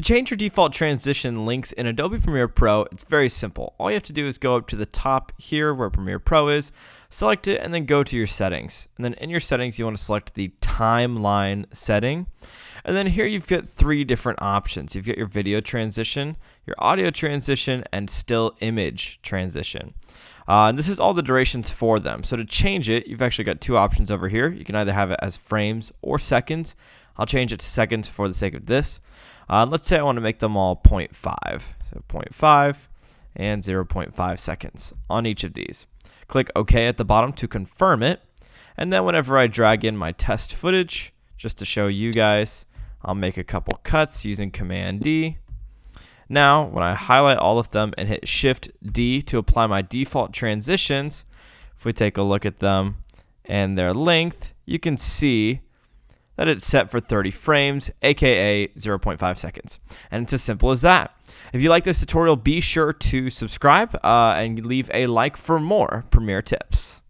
change your default transition links in Adobe Premiere Pro, it's very simple. All you have to do is go up to the top here where Premiere Pro is, select it, and then go to your settings. And then in your settings, you want to select the timeline setting. And then here you've got three different options. You've got your video transition, your audio transition, and still image transition. And this is all the durations for them. So to change it, you've actually got two options over here. You can either have it as frames or seconds. I'll change it to seconds for the sake of this. Let's say I want to make them all 0.5. So 0.5 and 0.5 seconds on each of these. Click OK at the bottom to confirm it. And then whenever I drag in my test footage, just to show you guys, I'll make a couple cuts using Command D. Now, when I highlight all of them and hit Shift D to apply my default transitions, if we take a look at them and their length, you can see that it's set for 30 frames, aka 0.5 seconds. And it's as simple as that. If you like this tutorial, be sure to subscribe and leave a like for more Premiere tips.